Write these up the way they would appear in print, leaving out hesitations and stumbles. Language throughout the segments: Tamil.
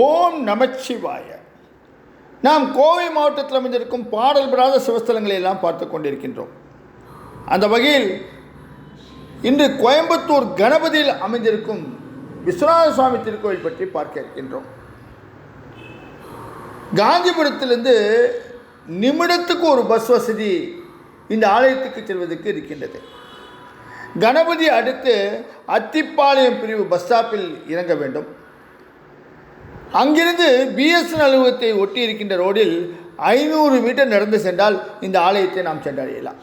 ஓம் நமச்சிவாய. நாம் கோவை மாவட்டத்தில் அமைந்திருக்கும் பாடல் பெறாத சிவஸ்தலங்களை எல்லாம் பார்த்து கொண்டிருக்கின்றோம். அந்த வகையில் இன்று கோயம்புத்தூர் கணபதியில் அமைந்திருக்கும் விஸ்வநாத சுவாமி திருக்கோயில் பற்றி பார்க்க இருக்கின்றோம். காஞ்சிபுரத்திலிருந்து நிமிடத்துக்கு ஒரு பஸ் வசதி இந்த ஆலயத்துக்கு செல்வதற்கு இருக்கின்றது. கணபதி அடுத்து அத்திப்பாளையம் பிரிவு பஸ் ஸ்டாப்பில் இறங்க வேண்டும். அங்கிருந்து பிஎஸ்என் அலுவலகத்தை ஒட்டி இருக்கின்ற ரோடில் 500 மீட்டர் நடந்து சென்றால் இந்த ஆலயத்தை நாம் சென்றடையலாம்.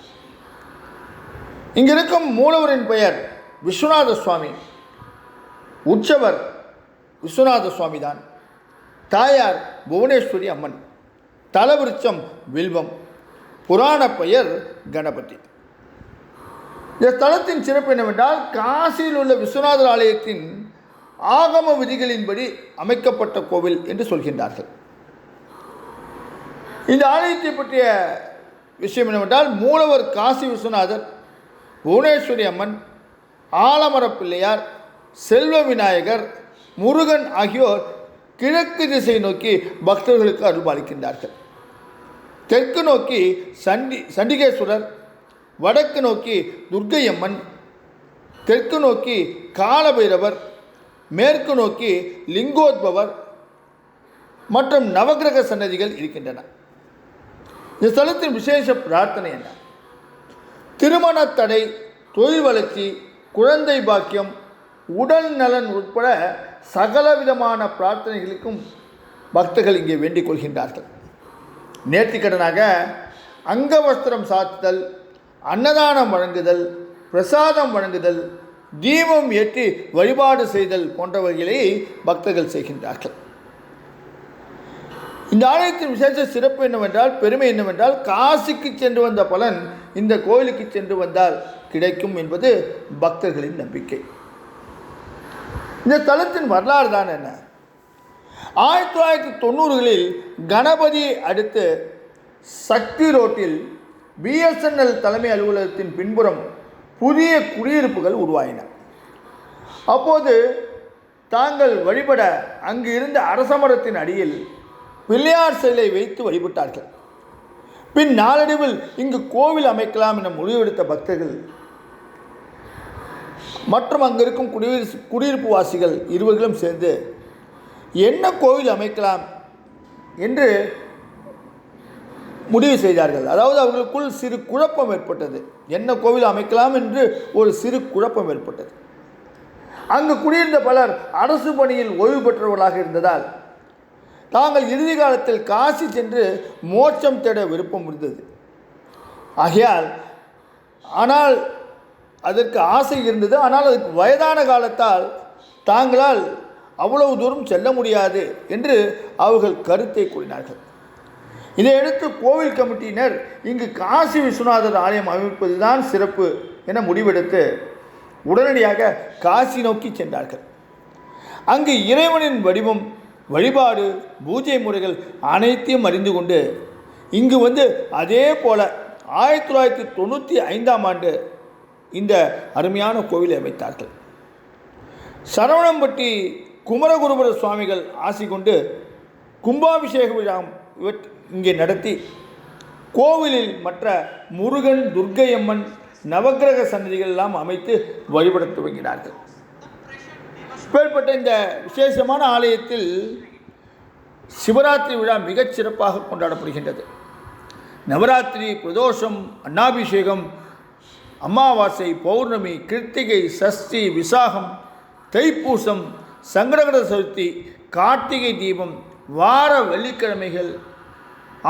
இங்கிருக்கும் மூலவரின் பெயர் விஸ்வநாத சுவாமி. உற்சவர் விஸ்வநாத சுவாமி தான். தாயார் புவனேஸ்வரி அம்மன். தலவிருச்சம் வில்வம். புராண பெயர் கணபதி. இந்த தலத்தின் சிறப்பு என்னவென்றால், காசியில் உள்ள விஸ்வநாதர் ஆலயத்தின் ஆகம விதிகளின்படி அமைக்கப்பட்ட கோவில் என்று சொல்கின்றார்கள். இந்த ஆலயத்தை பற்றிய விஷயம் என்னவென்றால், மூலவர் காசி விஸ்வநாதர், புவனேஸ்வரி அம்மன், ஆலமர பிள்ளையார், செல்வ விநாயகர், முருகன் ஆகியோர் கிழக்கு திசை நோக்கி பக்தர்களுக்கு அருள்பாலிக்கின்றார்கள். தெற்கு நோக்கி சண்டிகேஸ்வரர், வடக்கு நோக்கி துர்க்கையம்மன், தெற்கு நோக்கி காலபைரவர், மேற்கு நோக்கி லிங்கோத்பவர் மற்றும் நவகிரக சன்னதிகள் இருக்கின்றன. இந்த ஸ்தலத்தின் விசேஷ பிரார்த்தனை என்ன? திருமண தடை, தொழில் வளர்ச்சி, குழந்தை பாக்கியம், உடல் நலன் உட்பட சகலவிதமான பிரார்த்தனைகளுக்கும் பக்தர்கள் இங்கே வேண்டிக் கொள்கின்றார்கள். நேர்த்திக்கடனாக அங்கவஸ்திரம் சாத்துதல், அன்னதானம் வழங்குதல், பிரசாதம் வழங்குதல், தீபம் ஏற்றி வழிபாடு செய்தல் போன்றவர்களை பக்தர்கள் செய்கின்றார்கள். இந்த ஆலயத்தின் விசேஷ சிறப்பு என்னவென்றால், பெருமை என்னவென்றால், காசிக்கு சென்று வந்த பலன் இந்த கோயிலுக்கு சென்று வந்தால் கிடைக்கும் என்பது பக்தர்களின் நம்பிக்கை. இந்த தலத்தின் வரலாறு தான் என்ன? 1990களில் கணபதி அடுத்து சக்தி ரோட்டில் பிஎஸ்என்எல் தலைமை அலுவலகத்தின் பின்புறம் புதிய குடியிருப்புகள் உருவாயின. அப்போது தாங்கள் வழிபட அங்கு இருந்த அரசமரத்தின் அடியில் பிள்ளையார் சிலை வைத்து வழிபட்டார்கள். பின் நாளடைவில் இங்கு கோவில் அமைக்கலாம் என முடிவெடுத்த பக்தர்கள் மற்றும் அங்கிருக்கும் குடியிருப்பு வாசிகள் இருவர்களும் சேர்ந்து என்ன கோவில் அமைக்கலாம் என்று முடிவு செய்தார்கள். அதாவது அவர்களுக்குள் சிறு குழப்பம் ஏற்பட்டது. என்ன கோவில் அமைக்கலாம் என்று ஒரு சிறு குழப்பம் ஏற்பட்டது. அங்கு குடியிருந்த பலர் அரசு பணியில் ஓய்வு பெற்றவர்களாக இருந்ததால் தாங்கள் இறுதி காலத்தில் காசி சென்று மோட்சம் தேட விருப்பம் இருந்தது. ஆனால் அதற்கு ஆசை இருந்தது. ஆனால் அதுக்கு வயதான காலத்தால் தாங்களால் அவ்வளவு தூரம் செல்ல முடியாது என்று அவர்கள் கருத்தை கூறினார்கள். இதையடுத்து கோவில் கமிட்டியினர் இங்கு காசி விஸ்வநாதர் ஆலயம் அமைப்பதுதான் சிறப்பு என முடிவெடுத்து உடனடியாக காசி நோக்கி சென்றார்கள். அங்கு இறைவனின் வடிவம், வழிபாடு, பூஜை முறைகள் அனைத்தையும் அறிந்து கொண்டு இங்கு வந்து அதே போல 1995ஆம் ஆண்டு இந்த அருமையான கோவிலை அமைத்தார்கள். சரவணம்பட்டி குமரகுருபர சுவாமிகள் ஆசி கொண்டு கும்பாபிஷேக விழா இங்கே நடத்தி கோவிலில் மற்ற முருகன், துர்க்கையம்மன், நவகிரக சன்னதிகள் எல்லாம் அமைத்து வழிபட துவங்கினார்கள். இப்பேற்பட்ட இந்த விசேஷமான ஆலயத்தில் சிவராத்திரி விழா மிகச் சிறப்பாக கொண்டாடப்படுகின்றது. நவராத்திரி, பிரதோஷம், அன்னாபிஷேகம், அமாவாசை, பௌர்ணமி, கிருத்திகை, சஷ்டி, விசாகம், தைப்பூசம், சங்கடகர சதுர்த்தி, கார்த்திகை தீபம், வார வெள்ளிக்கிழமைகள்,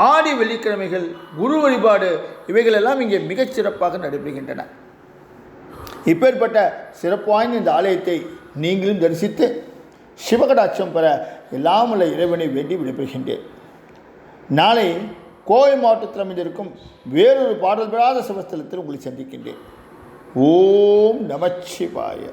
ஆடி வெள்ளிக்கிழமைகள், குரு வழிபாடு இவைகளெல்லாம் இங்கே மிகச் சிறப்பாக நடைபெறுகின்றன. இப்பேற்பட்ட சிறப்பு வாய்ந்த இந்த ஆலயத்தை நீங்களும் தரிசித்து சிவகடாட்சம் பெற எல்லாம் உள்ள இறைவனை வேண்டி விடைபெறுகின்றேன். நாளை கோவை மாவட்டத்தில் அமைந்திருக்கும் வேறொரு பாடல் பெறாத சிவஸ்தலத்தில் உங்களை சந்திக்கின்றேன். ஓம் நமச்சிவாய.